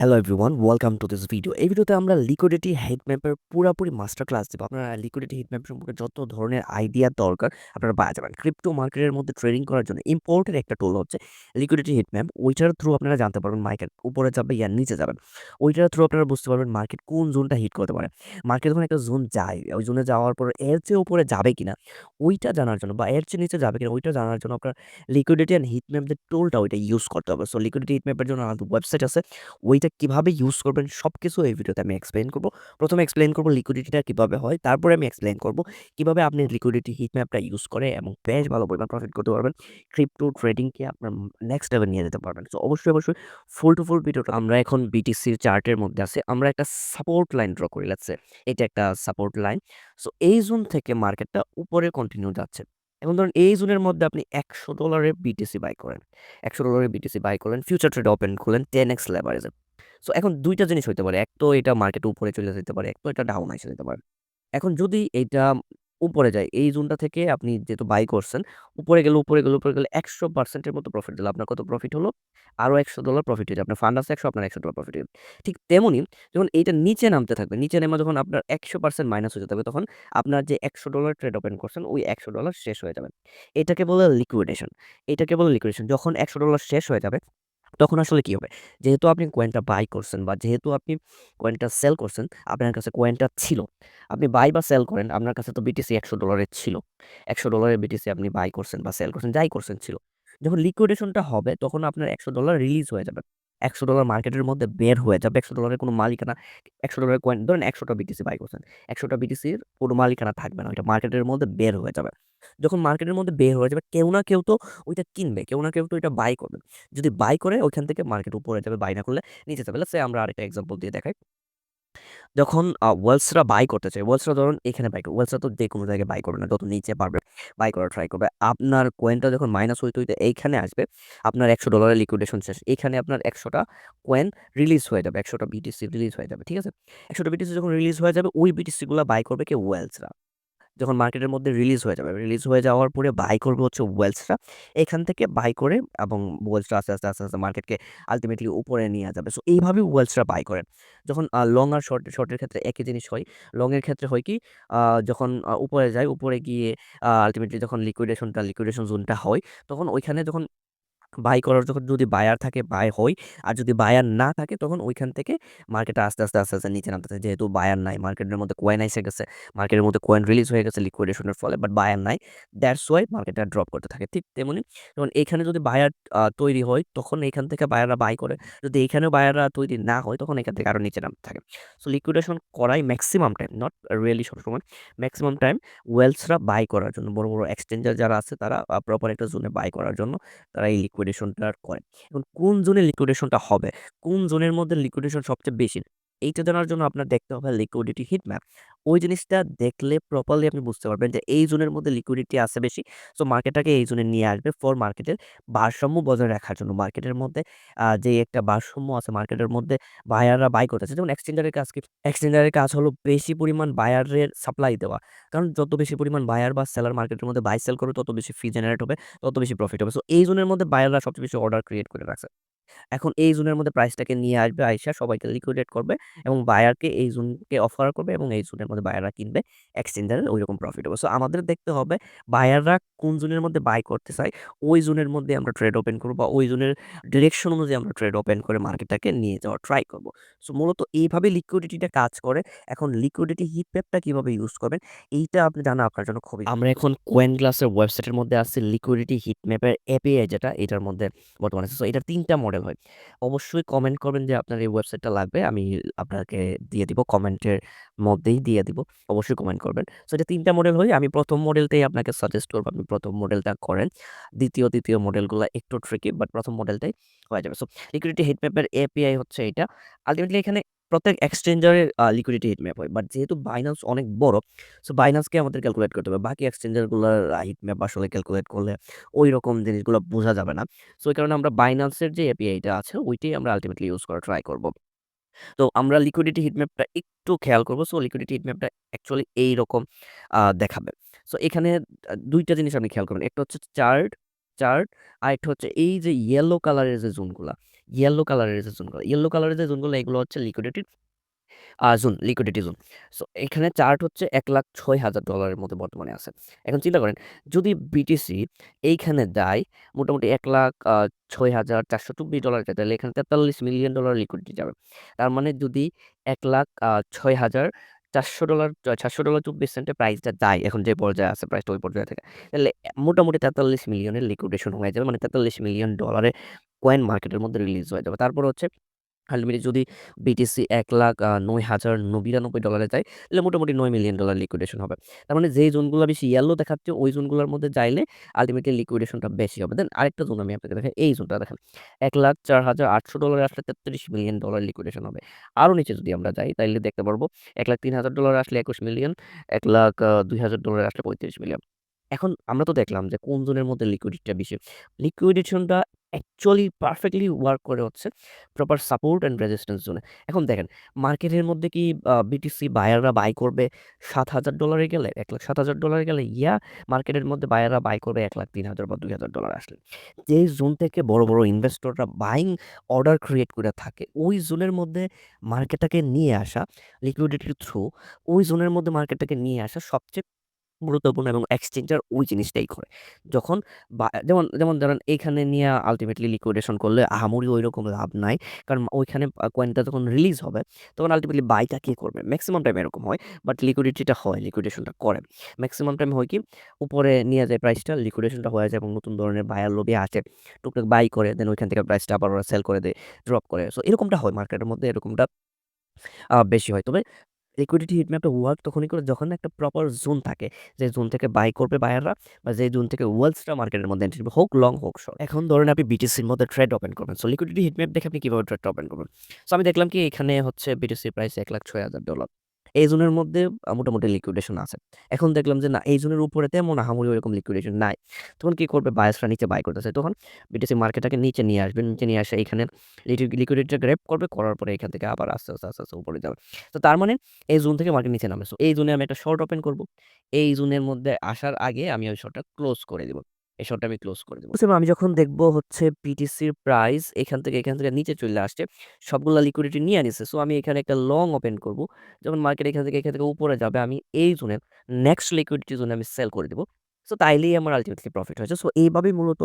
Hello everyone, welcome to this video. এই ভিডিওতে আমরা লিকুইডিটি হিট ম্যাপের পুরাপুরি মাস্টার ক্লাস দিব। আপনারা লিকুইডিটি হিট ম্যাপ সম্পর্কে যত ধরনের আইডিয়া দরকার আপনারা পাওয়া যাবেন। ক্রিপ্টো মার্কেটের মধ্যে ট্রেডিং করার জন্য ইম্পোর্টেন্ট একটা টুল হচ্ছে লিকুইডিটি হিট ম্যাপ। ওইটার থ্রু আপনারা জানতে পারবেন মার্কেট উপরে যাবে ইয়া নিচে যাবেন। ওইটার থ্রু আপনারা বুঝতে পারবেন মার্কেট কোন জোনটা হিট করতে পারে। মার্কেট যখন একটা জোন যায়, ওই জোনে যাওয়ার পর এর চেয়ে উপরে যাবে কিনা ওইটা জানার জন্য বা এর চেয়ে নিচে যাবে কিনা ওইটা জানার জন্য আপনার লিকুইডিটি অ্যান্ড হিট ম্যাপ যে টুলটা ওইটা ইউজ করতে হবে। সো লিকুইডিটি হিট ম্যাপের জন্য আমাদের ওয়েবসাইট আছে। ওইটা কিভাবে ইউজ করবেন সবকিছু এই ভিডিওতে আমি এক্সপ্লেইন করব। প্রথমে এক্সপ্লেইন করব লিকুইডিটিটা কিভাবে হয়। তারপরে আমি এক্সপ্লেইন করব কিভাবে আপনি লিকুইডিটি হিট ম্যাপটা ইউজ করে এবং বেশ ভালো পরিমাণ প্রফিট করতে পারবেন। ক্রিপ্টো ট্রেডিংকে আপনার নেক্সট লেভেল নিয়ে যেতে পারবেন। সো অবশ্যই ফুল টু ফুল ভিডিওটা আমরা এখন বিটিসির চার্টের মধ্যে আছি। আমরা একটা সাপোর্ট লাইন ড্র করি। লেটস সে এটা একটা সাপোর্ট লাইন। সো এই জোন থেকে মার্কেটটা উপরে কন্টিনিউ যাচ্ছে। এখন ধরুন এই জোনের মধ্যে আপনি $100 এর বিটিসি বাই করেন। $100 এর বিটিসি বাই করলেন, ফিউচার ট্রেড ওপেন করলেন 10x লেভারেজে। সো এখন ২ টা জিনিস হইতে পারে। এক তো এটা মার্কেট উপরে চলে যেতে পারে, এক তো এটা ডাউন আইসা যেতে পারে। এখন যদি এইটা উপরে যায়, এই জোনটা থেকে আপনি যেহেতু বাই করছেন, উপরে গেল ১০০% এর মতো প্রফিট দিল। আপনার কত প্রফিট হলো? আরো $১০০ প্রফিট হয়ে যায়। আপনার ফান্ড আছে ১০০, আপনার $১০০ প্রফিট হলো। ঠিক তেমনি যখন এইটা নিচে নামতে থাকবে, নিচে নেমে যখন আপনার ১০০% মাইনাস হয়ে যেতে হবে, তখন আপনার যে $১০০ ট্রেড ওপেন করছেন, ওই $১০০ শেষ হয়ে যাবে। এটাকে বলে লিকুইডেশন। এটাকে বলে লিকুইডেশন। যখন $১০০ শেষ হয়ে যাবে তখন আসলে কি হবে? যেহেতু আপনি কয়েনটা বাই করছেন বা যেহেতু আপনি কয়েনটা সেল করছেন, আপনার কাছে কয়েনটা ছিল। আপনি বাই বা সেল করেন, আপনার কাছে তো বিটিসি $১০০ এর ছিল। $১০০ এর বিটিসি আপনি বাই করছেন বা সেল করছেন, যাই করছেন ছিল। যখন লিকুইডেশনটা হবে তখন আপনার $১০০ রিলিজ হয়ে যাবে। $১০০ মার্কেটের মধ্যে বের হয়ে যাবে। $১০০ এর কোনো মালিকানা $১০০ এর কয়েন ধরেন ১০০ টা বিটিসি বাই করছেন। ১০০ টা বিটিসির কোনো মালিকানা থাকবে না। ওইটা মার্কেটের মধ্যে বের হয়ে যাবে। যখন মার্কেটের মধ্যে বের হয়ে যাবে কেউ না কেউ তো ওইটা কিনবে, কেউ না কেউ তো ওইটা বাই করবে। যদি বাই করে ওইখান থেকে মার্কেট উপরে যাবে, বাই না করলে নিচে যাবে। লেটস সে আমরা আরেকটা এক্সাম্পল দিয়ে দেখাই। যখন ওয়েলসরা বাই করতে চায়, ওয়েলসরা ধরুন এখানে বাই করবে। ওয়েলসরা তো যেকোনো জায়গায় বাই করবে না, যত নিচে পারবে বাই করার ট্রাই করবে। আপনার কয়েনটা যখন মাইনাস হইতে এইখানে আসবে, আপনার $১০০ এর লিকুইডেশন শেষ। এখানে আপনার ১০০ টা কয়েন রিলিজ হয়ে যাবে, ১০০ টা বিটিসি রিলিজ হয়ে যাবে। ঠিক আছে? ১০০ টা বিটিসি যখন রিলিজ হয়ে যাবে, ওই বিটিসি গুলা বাই করবে কে? ওয়েলসরা। যখন মার্কেটের মধ্যে রিলিজ হয়ে যাবে। রিলিজ হয়ে যাওয়ার পরে বাই করবে হচ্ছে ওয়েলসরা। এখান থেকে বাই করে এবং ওয়েলসরা আস্তে আস্তে মার্কেটকে আল্টিমেটলি উপরে নিয়ে যাবে। সো এইভাবেই ওয়েলসরা বাই করেন। যখন লং আর শর্টের ক্ষেত্রে একই জিনিস হয়। লং এর ক্ষেত্রে হয় কি? যখন উপরে যায়, উপরে গিয়ে আল্টিমেটলি যখন লিকুইডেশন জোনটা হয়, তখন ওইখানে যখন বাই করার যখন যদি বায়ার থাকে বাই হয়, আর যদি বায়ার না থাকে তখন ওইখান থেকে মার্কেটটা আস্তে আস্তে নিচে নামতে থাকে। যেহেতু বায়ার নাই, মার্কেটের মধ্যে কয়েন এসে গেছে, মার্কেটের মধ্যে কয়েন রিলিজ হয়ে গেছে লিকুইডেশনের ফলে, বাট বায়ার নাই। দ্যাটস ওয়াই মার্কেটটা ড্রপ করতে থাকে। ঠিক তেমনি যখন এখানে যদি বায়ার তৈরি হয় তখন এখান থেকে বায়াররা বাই করে। যদি এখানেও বায়াররা তৈরি না হয় তখন এখান থেকে আরো নিচে নামতে থাকে। সো লিকুইডেশন করাই ম্যাক্সিমাম টাইম, নট রিয়েলি সবসময়, ম্যাক্সিমাম টাইম ওয়েলসরা বাই করার জন্য, বড় এক্সচেঞ্জার যারা আছে তারা প্রপার একটা জোনে বাই করার জন্য তারা এই লিকুইডেশনটা করে। এখন কোন জোনে লিকুইডেশনটা হবে, কোন জোনের মধ্যে লিকুইডেশন সবচেয়ে বেশি, এইটা জানার জন্য আপনার দেখতে হবে লিকুইডিটি হিট ম্যাপ। ওই জিনিসটা দেখলে প্রপারলি আপনি বুঝতে পারবেন যে এই জোনের মধ্যে লিকুইডিটি আছে বেশি। সো মার্কেটটাকে এই জোনে নিয়ে আসবে ফর মার্কেটের ভারসাম্য বজায় রাখার জন্য। মার্কেটের মধ্যে যে একটা ভারসাম্য আছে, মার্কেটের মধ্যে বায়াররা বাই করতেছে। যেমন এক্সচেঞ্জারের কাজ কি? এক্সচেঞ্জারের কাজ হলো বেশি পরিমাণ বায়ারের সাপ্লাই দেওয়া। কারণ যত বেশি পরিমাণ বায়ার বা সেলার মার্কেটের মধ্যে বাই সেল করবে তত বেশি ফি জেনারেট হবে, তত বেশি প্রফিট হবে। সো এই জোনের মধ্যে বায়াররা সবচেয়ে বেশি অর্ডার ক্রিয়েট করে রাখছে। এখন এই জোনের মধ্যে প্রাইসটাকে নিয়ে আসবে, আইসা সবাইকে লিকুইডেট করবে এবং বায়ারকে এই জোনকে অফার করবে এবং এই জোনের মধ্যে বায়াররা কিনবে, এক্সচেঞ্জারের ঐরকম প্রফিট হবে। সো আমাদের দেখতে হবে বায়াররা কোন জোনের মধ্যে বাই করতে চায়, ওই জোনের মধ্যে আমরা ট্রেড ওপেন করব বা ওই জোনের ডিরেকশন অনুযায়ী আমরা ট্রেড ওপেন করে মার্কেটটাকে নিয়ে যাওয়ার ট্রাই করব। সো মূলত এইভাবে লিকুইডিটিটা কাজ করে। এখন লিকুইডিটি হিট ম্যাপটা কিভাবে ইউজ করবেন এইটা আপনি জানা আপনার জন্য খুবই, আমরা এখন কয়েন গ্লাসের ওয়েবসাইটের মধ্যে আছি। লিকুইডিটি হিট ম্যাপের এপিআই যেটা, এটার মধ্যে বর্তমানে আছে। সো এটার ৩ টা মডেল হয়। অবশ্যই কমেন্ট করবেন যে আপনার এই ওয়েবসাইটটা লাগবে। আমি আপনাকে দিয়ে দিব, কমেন্টের মধ্যেই দিয়ে দিব। অবশ্যই কমেন্ট করবেন। সো এটা ৩ টা মডেল হয়। আমি ১ম মডেলটাই আপনাকে সাজেস্ট করব। আপনি ১ম মডেলটা করেন। ২য় মডেলগুলা একটু ট্রিকি, বাট ১ম মডেলটাই হয়ে যাবে। সো লিকুইডিটি হিট ম্যাপের এপিআই হচ্ছে এটা। আল্টিমেটলি এখানে প্রত্যেক এক্সচেঞ্জারের লিকুইডিটি হিট ম্যাপ হয়। বাট যেহেতু বাইন্যান্স অনেক বড়, সো বাইন্যান্সকে আমাদের ক্যালকুলেট করতে হবে। বাকি এক্সচেঞ্জারগুলার হিট ম্যাপ আসলে ক্যালকুলেট করলে ঐরকম জিনিসগুলো বোঝা যাবে না। সো এই কারণে আমরা বাইন্যান্সের যে এপিআইটা আছে ওইটাই আমরা আল্টিমেটলি ইউজ করার ট্রাই করব। তো আমরা লিকুইডিটি হিট ম্যাপটা একটু খেয়াল করব। সো লিকুইডিটি হিট ম্যাপটা অ্যাকচুয়ালি এইরকম দেখাবে। সো এখানে ২ টা জিনিস আপনি খেয়াল করবেন। একটা হচ্ছে চার্ট, আরেকটা হচ্ছে এই যে ইয়েলো কালারের যে জোনগুলা, ইয়েলো কালারের যে জোনগুলো, এগুলো হচ্ছে liquidity zone, liquidity zone. So এখানে চার্ট হচ্ছে $1,06,000 মধ্যে বর্তমানে আছে। এখন চিন্তা করেন যদি বিটিসি এইখানে যায় মোটামুটি $1,06,424 যায় তাহলে এখানে $43 মিলিয়ন লিকুইডিটি যাবে। তার মানে যদি $1,06,400 $400.24 প্রাইসটা যায় এখন যে পর্যায়ে আছে প্রাইসটা ওই পর্যায়ে থেকে। তাহলে মোটামুটি 43 মিলিয়নের লিকুইডেশন হয়ে যাবে। মানে $43 মিলিয়ন কয়েন মার্কেটের মধ্যে রিলিজ হয়ে যাবে। তারপর হচ্ছে আল্টিমেটলি যদি বিটিসি $1,09,099 যায়, তাহলে মোটামুটি $9 মিলিয়ন লিকুইডেশন হবে। তার মানে যেই জোনগুলা বেশি ইয়েলো দেখাচ্ছে ওই জোনগুলোর মধ্যে যাইলে আল্টিমেটলি লিকুইডেশনটা বেশি হবে। দেন আরেকটা জোন আমি আপনাকে দেখাই, এই জোনটা দেখেন। $1,04,800 আসলে $33 মিলিয়ন লিকুইডেশন হবে। আরো নিচে যদি আমরা যাই তাইলে দেখতে পারবো $1,03,000 আসলে 21 মিলিয়ন, $1,02,000 আসলে 35 মিলিয়ন। এখন আমরা তো দেখলাম যে কোন জোনের মধ্যে লিকুইডিটিটা বেশি। লিকুইডেশনটা অ্যাকচুয়ালি পারফেক্টলি ওয়ার্ক করে হচ্ছে প্রপার সাপোর্ট অ্যান্ড রেজিস্ট্যান্স জোনে। এখন দেখেন মার্কেটের মধ্যে কি বিটিসি বায়াররা বাই করবে $7,000 গেলে, $1,07,000 গেলে? মার্কেটের মধ্যে বায়াররা বাই করবে 1,03,000 বা $2,000 আসলে। যেই জোন থেকে বড়, বড় ইনভেস্টররা বাইং অর্ডার ক্রিয়েট করে থাকে, ওই জোনের মধ্যে মার্কেটটাকে নিয়ে আসা লিকুইডিটির থ্রু ওই জোনের মধ্যে মার্কেটটাকে নিয়ে আসা সবচেয়ে গুরুত্বপূর্ণ এবং এক্সচেঞ্জার ওই জিনিসটাই করে। যখন যেমন যেমন ধরেন এইখানে নিয়ে আল্টিমেটলি লিকুইডেশন করলে আহামরি ঐরকম লাভ নাই। কারণ ওইখানে কয়েনটা যখন রিলিজ হবে তখন আল্টিমেটলি বাইটা কে করবে? মেক্সিমাম টাইম এরকম হয়। বাট লিকুইডিটিটা হয়, লিকুইডেশনটা করে। মেক্সিমাম টাইম হয় কি? উপরে নিয়ে যায় প্রাইসটা, লিকুইডেশনটা হয়ে যায় এবং নতুন ধরনের বায়ার লোভে আসে। টুকটাক বাই করে দেন ওইখান থেকে প্রাইসটা আবার ওরা সেল করে দেয়, ড্রপ করে। সো এরকমটা হয় মার্কেটের মধ্যে, এরকমটা বেশি হয়। তবে লিকুইডিটি হিট ম্যাপটা ওয়ার্ক তখনই করে যখন একটা প্রপার জোন থাকে। যে জোন থেকে বাই করবে বায়াররা বা যে জোন থেকে ওয়েলসটা মার্কেটের মধ্যে এন্ট্রি নেবে, হোক লং হোক শর্ট। এখন ধরেন আপনি বিটিসির মধ্যে ট্রেড ওপেন করবেন। সো লিকুইডিটি হিট ম্যাপ দেখে আপনি কিভাবে ট্রেডটা ওপেন করবেন? সো আমি দেখলাম কি এখানে হচ্ছে বিটিসির প্রাইস $1,06,000। এই জোনের মধ্যে মোটামুটি লিকুইডেশন আছে। এখন দেখলাম যে না এই জোনের উপরে তেমন আহামরি ওরকম লিকুইডেশন নাই। তখন কি করবে? বায়ার্সরা নিচে বাই করতেছে। তখন বিটিসি মার্কেটটাকে নিচে নিয়ে আসবে। নিচে নিয়ে আসে এখানে লিকুইডিটিটা গ্র্যাব করবে, করার পরে এখান থেকে আবার আস্তে, আস্তে, আস্তে, আস্তে উপরে যাবে। তো তার মানে এই জোন থেকে মার্কেট নিচে নামে। সো এই জোনে আমি একটা শর্ট ওপেন করব। এই জোনের মধ্যে আসার আগে আমি ওই শর্টটা ক্লোজ করে দিব। এই শর্টটা আমি ক্লোজ করে দিব। বুঝছেন? আমি যখন দেখব হচ্ছে বিটিসির প্রাইস এখান থেকে নিচে চলে আসছে। সবগুলা লিকুইডিটি নিয়ে নিছে। সো আমি এখানে একটা লং ওপেন করব। যখন মার্কেট এখান থেকে উপরে যাবে আমি এই জোনের নেক্সট লিকুইডিটি জোনে আমি সেল করে দিব। সো তাইলেই আমার আল্টিমেটলি প্রফিট হয়েছে। সো এইভাবেই মূলত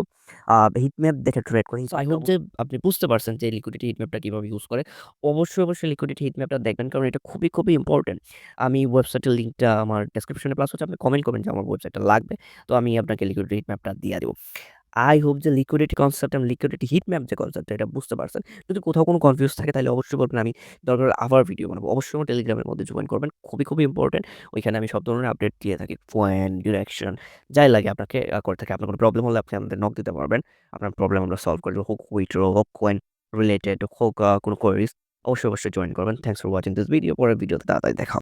হিট ম্যাপ দেখে ট্রেড করি। সো আই হোপ যে আপনি বুঝতে পারছেন যে লিকুইডিটি হিট ম্যাপটা কিভাবে ইউজ করে। অবশ্যই লিকুইডিটি হিট ম্যাপটা দেখবেন কারণ এটা খুবই, খুবই ইম্পোর্টেন্ট। আমি ওয়েবসাইটের লিঙ্কটা আমার ডেসক্রিপশনে প্লাস হচ্ছে আপনি কমেন্ট করবেন যে আমার ওয়েবসাইটটা লাগবে। তো আমি আপনাকে লিকুইডিটি হিট ম্যাপটা দিয়ে দিব। আই হোপ যে লিকুইডিটি কনসেপ্ট এবং লিকুইডিটি হিট ম্যাপ যে কনসেপ্ট এটা বুঝতে পারছেন। যদি কোথাও কোনো কনফিউজ থাকে তাহলে অবশ্যই বলবেন, আমি দরকার হলে আবার ভিডিও বানাবো। অবশ্যই আমার টেলিগ্রামের মধ্যে জয়েন করবেন। খুবই, খুবই ইম্পোর্টেন্ট। ওইখানে আমি সব ধরনের আপডেট দিয়ে থাকি। পয়েন্ট, ডিরেকশন যাই লাগে আপনাকে করে থাকি। আপনার কোনো প্রবলেম হলে আপনি আমাদের নক দিতে পারবেন। আপনার প্রবলেম আমরা সলভ করে দেব। হোক উইথড্র, হোক কয়েন রিলেটেড, হোক কোনো কোয়েরিজ। অবশ্যই জয়েন করবেন। Thanks for watching this video. পরের ভিডিওতে তাড়াতাড়ি দেখা হবে।